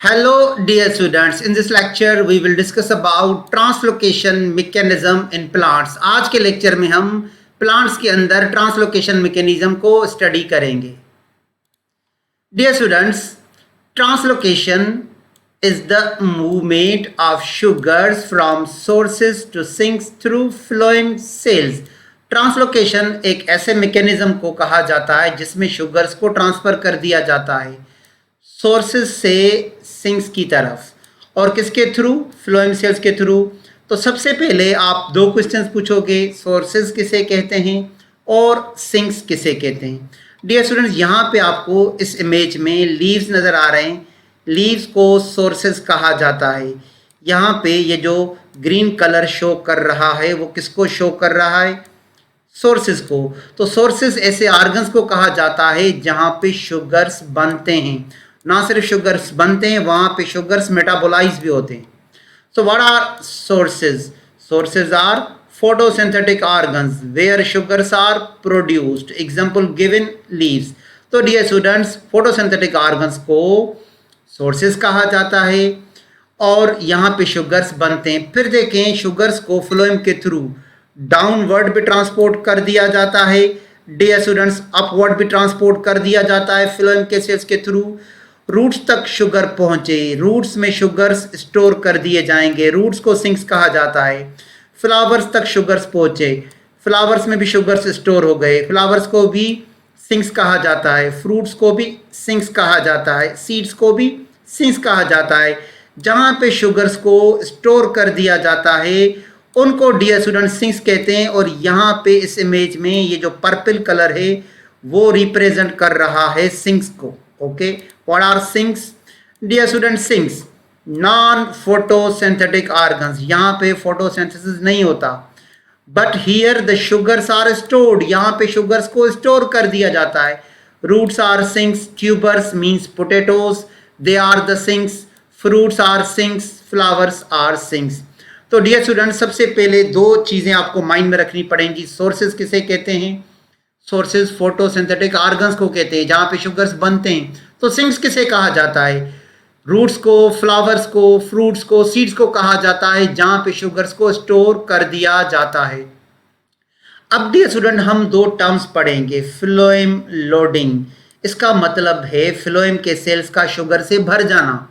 Hello dear students, in this lecture we will discuss about translocation mechanism in plants. आज के lecture में हम plants के अंदर ट्रांसलोकेशन मैकेनिज्म को स्टडी करेंगे. Dear students, translocation is the movement of sugars from sources to sinks through phloem cells. Translocation एक ऐसे मैकेनिज्म को कहा जाता है जिसमें शुगर्स को ट्रांसफर कर दिया जाता है सोर्सेस से सिंक्स की तरफ और किसके थ्रू, फ्लोएम सेल्स के थ्रू. तो सबसे पहले आप दो क्वेश्चंस पूछोगे, सोर्सेस किसे कहते हैं और सिंक्स किसे कहते हैं. डियर स्टूडेंट्स, यहाँ पे आपको इस इमेज में लीव्स नज़र आ रहे हैं. लीव्स को सोर्सेस कहा जाता है. यहाँ पे ये जो ग्रीन कलर शो कर रहा है वो किसको शो कर रहा है? सोर्सेस को. तो सोर्सेस ऐसे ऑर्गन्स को कहा जाता है जहाँ पे शुगर्स बनते हैं. ना सिर्फ शुगर्स बनते हैं, वहाँ पे शुगर्स मेटाबोलाइज भी होते हैं. So what are sources? Sources are photosynthetic organs where sugars are produced. Example given leaves. तो डियर स्टूडेंट्स, फोटोसिंथेटिक ऑर्गन्स को सोर्सेज कहा जाता है और यहाँ पे शुगर्स बनते हैं. फिर देखें, शुगर्स को फ्लोएम के थ्रू डाउनवर्ड भी ट्रांसपोर्ट कर दिया जाता है. डियर स्टूडेंट्स, अपवर्ड भी ट्रांसपोर्ट कर दिया जाता है फ्लोएम के सेल्स के थ्रू. रूट्स तक शुगर पहुँचे, रूट्स में शुगर्स स्टोर कर दिए जाएंगे. रूट्स को सिंक्स कहा जाता है. फ्लावर्स तक शुगर्स पहुँचे, फ्लावर्स में भी शुगर्स स्टोर हो गए, फ्लावर्स को भी सिंक्स कहा जाता है. फ्रूट्स को भी सिंक्स कहा जाता है. सीड्स को भी सिंक्स कहा जाता है. जहाँ पे शुगर्स को स्टोर कर दिया जाता है उनको डियर स्टूडेंट सिंक्स कहते हैं. और यहाँ पे इस इमेज में ये जो पर्पल कलर है वो रिप्रेजेंट कर रहा है सिंक्स को. Okay, what are sinks? Dear student, sinks non photosynthetic organs. यहाँ पे फोटोसिंथेसिस नहीं होता, but here the sugars are stored. यहाँ पे शुगर्स को स्टोर कर दिया जाता है. Roots are sinks, tubers means potatoes, they are the sinks. Fruits are sinks, flowers are sinks. तो डियर स्टूडेंट, सबसे पहले दो चीज़ें आपको माइंड में रखनी पड़ेंगी. सोर्सेज किसे कहते हैं? सोर्सेज फोटोसिंथेटिक ऑर्गन्स को कहते हैं जहाँ पे शुगर्स बनते हैं. तो सिंक्स किसे कहा जाता है? रूट्स को, फ्लावर्स को, फ्रूट्स को, सीड्स को कहा जाता है जहाँ पे शुगर्स को स्टोर कर दिया जाता है. अब डियर स्टूडेंट, हम दो टर्म्स पढ़ेंगे. फ्लोएम लोडिंग, इसका मतलब है फ्लोएम के सेल्स का शुगर से भर जाना.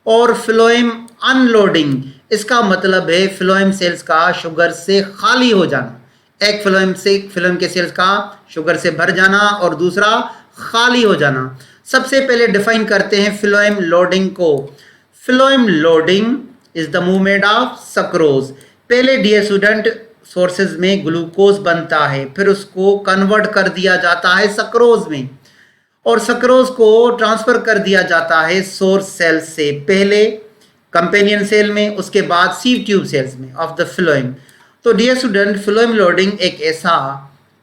और फ्लोएम अनलोडिंग, इसका मतलब है फ्लोएम सेल्स का शुगर से खाली हो जाना. एक फ्लोएम के सेल्स का शुगर से भर जाना और दूसरा खाली हो जाना. सबसे पहले डिफाइन करते हैं फ्लोएम लोडिंग को. Phloem loading is the movement of sucrose. पहले डियर स्टूडेंट, सोर्सेज में ग्लूकोज बनता है, फिर उसको कन्वर्ट कर दिया जाता है सक्रोज में और सक्रोज को ट्रांसफर कर दिया जाता है सोर्स सेल से. पहले कंपेनियन सेल में, उसके बाद सीव ट्यूब सेल्स में ऑफ द फ्लोएम. तो डियर स्टूडेंट, फ्लोएम लोडिंग एक ऐसा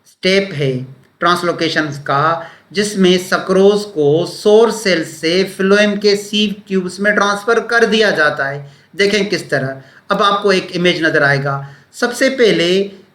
स्टेप है ट्रांसलोकेशन का जिसमें सक्रोज को सोर्स सेल से फ्लोएम के सीव ट्यूब्स में ट्रांसफर कर दिया जाता है. देखें किस तरह. अब आपको एक इमेज नज़र आएगा. सबसे पहले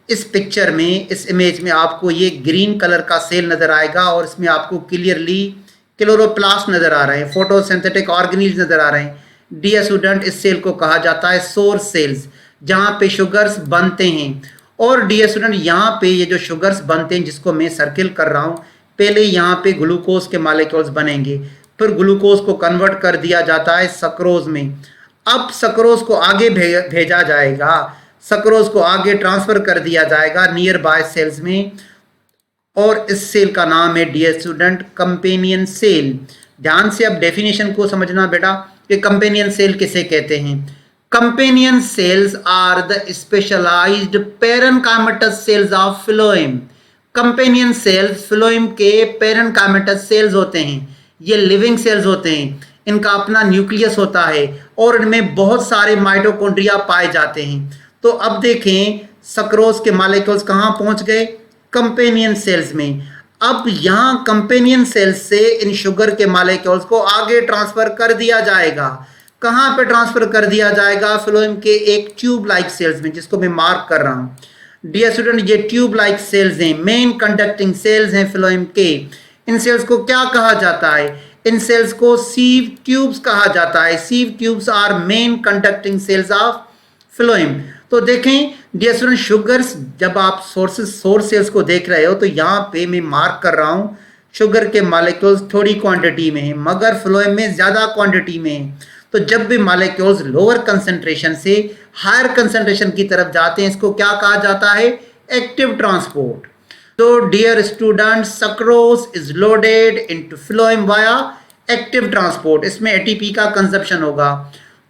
इस पिक्चर में, इस इमेज में आपको ये ग्रीन कलर का सेल नज़र आएगा और इसमें आपको क्लियरली क्लोरोप्लास्ट नज़र आ रहे हैं, फोटोसिंथेटिक ऑर्गेनील्स नज़र आ रहे हैं. डियर स्टूडेंट, इस सेल को कहा जाता है सोर्स सेल्स जहाँ पे शुगर्स बनते हैं. और डियर स्टूडेंट, यहाँ पे ये जो शुगर्स बनते हैं जिसको मैं सर्किल कर रहा हूँ, पहले यहाँ पे ग्लूकोज के मॉलिक्यूल्स बनेंगे, फिर ग्लूकोज को कन्वर्ट कर दिया जाता है सक्रोज में. अब सक्रोज को आगे भेजा जाएगा, सक्रोज को आगे ट्रांसफर कर दिया जाएगा नियर बाय सेल्स में और इस सेल का नाम है डियर स्टूडेंट कंपेनियन सेल. ध्यान से अब डेफिनेशन को समझना बेटा कि कंपेनियन सेल किसे कहते हैं. Companion cells are the specialised parenchymatous cells of phloem. Companion cells phloem के पैरेनकाइमेटस सेल्स होते हैं. ये लिविंग सेल्स होते हैं, इनका अपना न्यूक्लियस होता है और इनमें बहुत सारे माइटोकॉन्ड्रिया पाए जाते हैं. तो अब देखें, सक्रोज के मॉलिक्यूल्स कहाँ पहुँच गए? कंपेनियन सेल्स में. अब यहाँ कंपेनियन सेल्स से इन शुगर के मॉलिक्यूल्स को आगे ट्रांसफर कर दिया जाएगा. कहाँ पे ट्रांसफर कर दिया जाएगा? फ्लोएम के एक ट्यूब लाइक सेल्स में, जिसको मैं मार्क कर रहा हूँ. डियर स्टूडेंट, ये ट्यूब लाइक सेल्स हैं, मेन कंडक्टिंग सेल्स हैं फ्लोएम के. इन सेल्स को क्या कहा जाता है? इन सेल्स को सीव ट्यूब्स कहा जाता है। Sieve tubes are main conducting cells of phloem. तो देखें डियर स्टूडेंट, शुगर्स जब आप सोर्स सेल्स को देख रहे हो तो यहाँ पे मैं मार्क कर रहा हूँ शुगर के मॉलिक्यूल्स थोड़ी क्वांटिटी में है मगर फ्लोएम में ज़्यादा क्वांटिटी में है। तो जब भी मॉलिक्यूल्स लोअर कंसंट्रेशन से हायर कंसंट्रेशन की तरफ जाते हैं इसको क्या कहा जाता है? Active transport. तो dear student, sucrose is loaded into phloem via active transport. इसमें एटीपी का कंजप्शन होगा।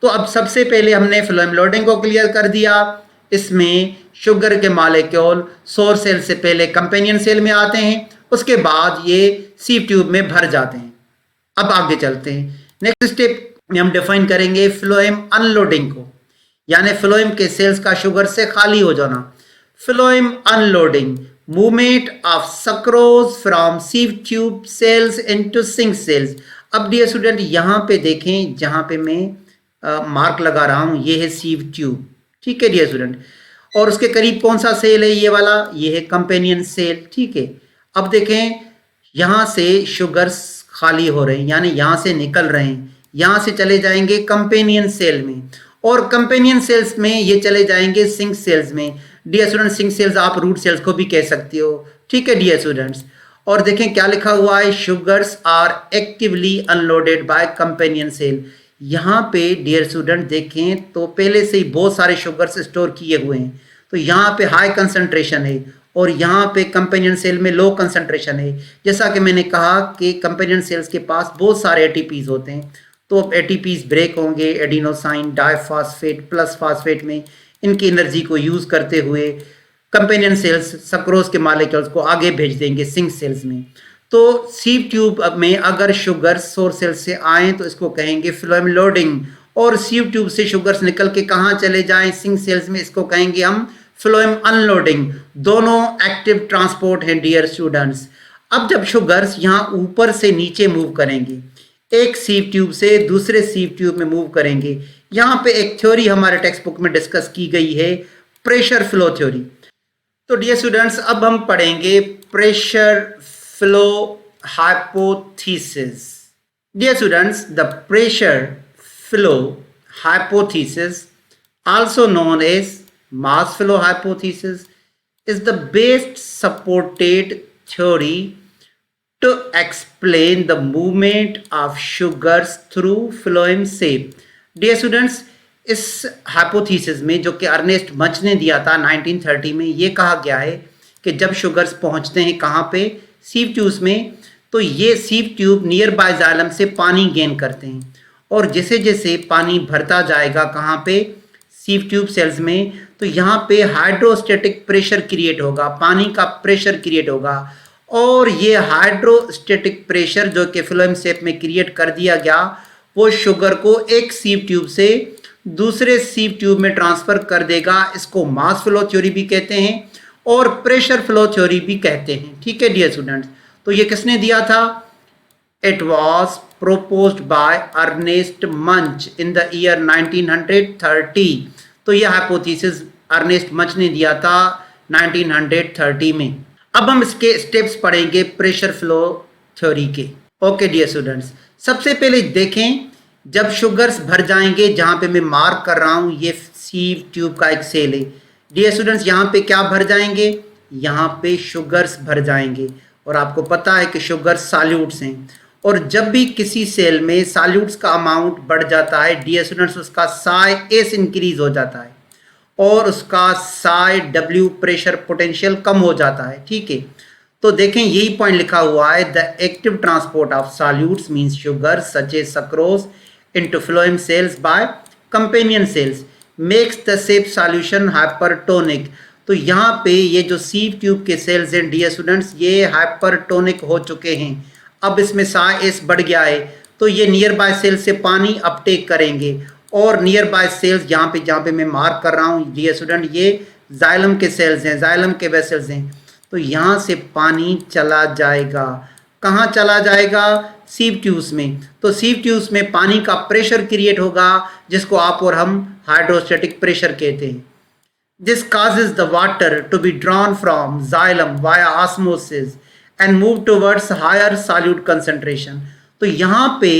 तो अब सबसे पहले हमने फ्लोएम लोडिंग को क्लियर कर दिया। इसमें शुगर के मॉलिक्यूल सोर्स सेल से पहले कंपेनियन सेल में आते हैं, उसके बाद ये सीव ट्यूब में भर जाते हैं। अब आगे चलते हैं। नेक्स्ट स्टेप में हम डिफाइन करेंगे फ्लोएम अनलोडिंग को, यानी फ्लोएम के सेल्स का शुगर से खाली हो जाना। Phloem unloading, movement of sucrose from sieve tube cells into sink cells. अब डियर स्टूडेंट यहाँ पे देखें, जहाँ पे मैं मार्क लगा रहा हूँ ये है सीव ट्यूब, ठीक है डियर स्टूडेंट। और उसके करीब कौन सा सेल है? ये वाला, ये है कंपेनियन सेल, ठीक है। अब देखें यहाँ से शुगर्स खाली हो रहे हैं, यानी यहाँ से निकल रहे हैं, यहाँ से चले जाएंगे कंपेनियन सेल में और कंपेनियन सेल्स में ये चले जाएंगे सिंक सेल्स में। डियर स्टूडेंट, सिंक सेल्स आप रूट सेल्स को भी कह सकते हो, ठीक है डियर स्टूडेंट्स। और देखें क्या लिखा हुआ है, sugars are actively unloaded by companion cell. यहाँ पे डियर स्टूडेंट देखें तो पहले से ही बहुत सारे शुगर्स स्टोर किए हुए हैं। तो यहाँ पे हाई कंसंट्रेशन है और यहाँ पे कंपेनियन सेल में लो कंसंट्रेशन है। जैसा कि मैंने कहा कि कंपेनियन सेल्स के पास बहुत सारे एटीपीज होते हैं, तो एटीपीज ब्रेक होंगे एडिनोसाइन डाइफॉस्फेट प्लस फास्फेट में। इनकी एनर्जी को यूज़ करते हुए कंपेनियन सेल्स सक्रोज के मॉलिक्यूल्स को आगे भेज देंगे सिंक सेल्स में। तो सीव ट्यूब में अगर शुगर सोर्स सेल से आए तो इसको कहेंगे फ्लोएम लोडिंग, और सीव ट्यूब से शुगर्स निकल के कहाँ चले जाएं? सिंक सेल्स में, इसको कहेंगे हम फ्लोएम अनलोडिंग। दोनों एक्टिव ट्रांसपोर्ट हैं डियर स्टूडेंट्स। अब जब शुगर्स यहाँ ऊपर से नीचे मूव करेंगे, एक सीव ट्यूब से दूसरे सीव ट्यूब में मूव करेंगे, यहाँ पे एक थ्योरी हमारे टेक्स्ट बुक में डिस्कस की गई है, प्रेशर फ्लो थ्योरी। तो डियर स्टूडेंट्स अब हम पढ़ेंगे pressure flow hypothesis. Dear students, the pressure flow hypothesis, also known as mass flow hypothesis, is the best supported theory to explain the movement of sugars through phloem shape. Dear students, इस hypothesis में जो कि Ernest much ने दिया था 1930 में, ये कहा गया है कि जब शुगर्स पहुंचते हैं कहाँ पे? सीव ट्यूब्स में, तो ये sieve tube near by xylem से पानी गेन करते हैं और जैसे जैसे पानी भरता जाएगा कहाँ पे? सीव ट्यूब सेल्स में, तो यहाँ पे हाइड्रोस्टैटिक प्रेशर क्रिएट होगा, पानी का प्रेशर क्रिएट होगा। और ये हाइड्रोस्टैटिक प्रेशर जो कि फ्लोएम शेप में क्रिएट कर दिया गया वो शुगर को एक सीव ट्यूब से दूसरे सीव ट्यूब में ट्रांसफर कर देगा। इसको मास फ्लो थ्योरी भी कहते हैं और प्रेशर फ्लो थ्योरी भी कहते हैं, ठीक है डियर स्टूडेंट्स। तो ये किसने दिया था? It was proposed by Ernst Münch in the year 1930। तो ये हाइपोथेसिस अर्नेस्ट मच ने दिया था 1930 में। अब हम इसके स्टेप्स पढ़ेंगे प्रेशर फ्लो थ्योरी के। ओके डियर स्टूडेंट्स, सबसे पहले देखें जब शुगर्स भर जाएंगे, जहाँ पे मैं मार्क कर रहा हूँ ये सीव ट्यूब का एक सेल है। डियर स्टूडेंट्स, यहाँ पे क्या भर जाएंगे? यहाँ पे शुगर्स भर जाएंगे और आपको पता है कि शुगर्स सॉल्यूट्स हैं और जब भी किसी सेल में सॉल्यूट्स का अमाउंट बढ़ जाता है डियर स्टूडेंट्स, उसका साई एस इंक्रीज हो जाता है और उसका साई डब्ल्यू प्रेशर पोटेंशियल कम हो जाता है, ठीक है। तो देखें यही पॉइंट लिखा हुआ है, the active transport of solutes means sugar such as sucrose into phloem cells by companion cells makes the sap solution hypertonic. तो यहाँ पे ये जो सीव ट्यूब के सेल्स हैं डियर स्टूडेंट्स, ये हाइपरटोनिक हो चुके हैं। अब इसमें साई एस बढ़ गया है तो ये नियर बाय सेल से पानी अपटेक करेंगे और नियर बाय सेल्स जहाँ पे मैं मार्क कर रहा हूँ डियर स्टूडेंट, ये जाइलम के सेल्स हैं, जाइलम के वेसल्स हैं। तो यहाँ से पानी चला जाएगा, कहाँ चला जाएगा? सीव ट्यूब्स में। तो सीव ट्यूब्स में पानी का प्रेशर क्रिएट होगा जिसको आप और हम हाइड्रोस्टैटिक प्रेशर कहते हैं। This causes the water to be drawn from xylem via osmosis and move towards higher solute concentration. तो तो यहाँ पे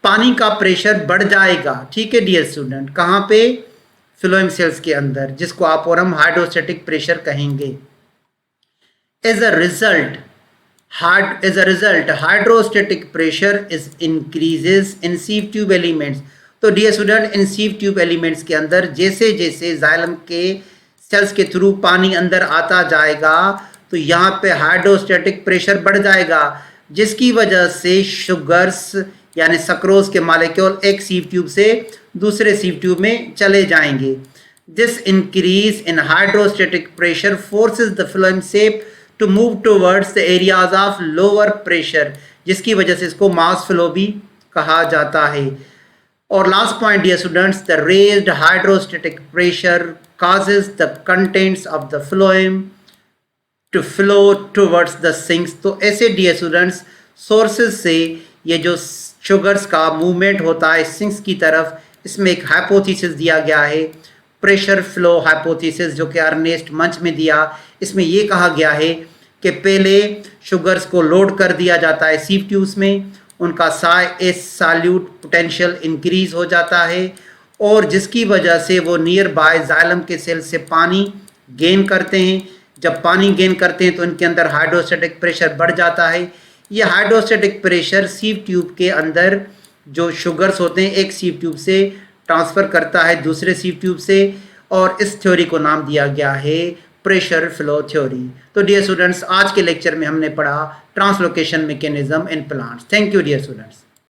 पानी का प्रेशर बढ़ जाएगा। ठीक है डियर स्टूडेंट, कहाँ पे? फ्लोएम सेल्स के अंदर, जिसको आप और हम हाइड्रोस्टैटिक प्रेशर कहेंगे। As a result hydrostatic pressure is increases in sieve tube elements. तो डियर स्टूडेंट, इन सीव ट्यूब एलिमेंट्स के अंदर जैसे जैसे जाइलम के सेल्स के थ्रू पानी अंदर आता जाएगा तो यहाँ पे हाइड्रोस्टैटिक प्रेशर बढ़ जाएगा, जिसकी वजह से शुगर्स यानी सक्रोज के मॉलिक्यूल एक सीव ट्यूब से दूसरे सीव ट्यूब में चले जाएंगे। This increase in hydrostatic pressure forces the phloem sap to move towards the areas of lower pressure, जिसकी वजह से इसको मास फ्लो भी कहा जाता है। और last point dear students, the raised hydrostatic pressure causes the contents of the phloem to flow towards the sinks। तो ऐसे डियर स्टूडेंट्स सोर्सेज से ये जो शुगर्स का मूवमेंट होता है सिंक्स की तरफ, इसमें एक हाइपोथेसिस दिया गया है, प्रेशर फ्लो हाइपोथेसिस, जो कि अर्नेस्ट मंच में दिया। इसमें ये कहा गया है कि पहले शुगर्स को लोड कर दिया जाता है सीव ट्यूब्स में, उनका सॉल्यूट पोटेंशियल इंक्रीज हो जाता है और जिसकी वजह से वो नियर बाय जाइलम के सेल से पानी गेन करते हैं। जब पानी गेन करते हैं तो इनके अंदर हाइड्रोस्टैटिक प्रेशर बढ़ जाता है। ये हाइड्रोस्टैटिक प्रेशर सीव ट्यूब के अंदर जो शुगर्स होते हैं एक सीव ट्यूब से ट्रांसफ़र करता है दूसरे सीव ट्यूब से, और इस थ्योरी को नाम दिया गया है प्रेशर फ्लो थ्योरी। तो डियर स्टूडेंट्स, आज के लेक्चर में हमने पढ़ा translocation mechanism in plants. Thank you dear students.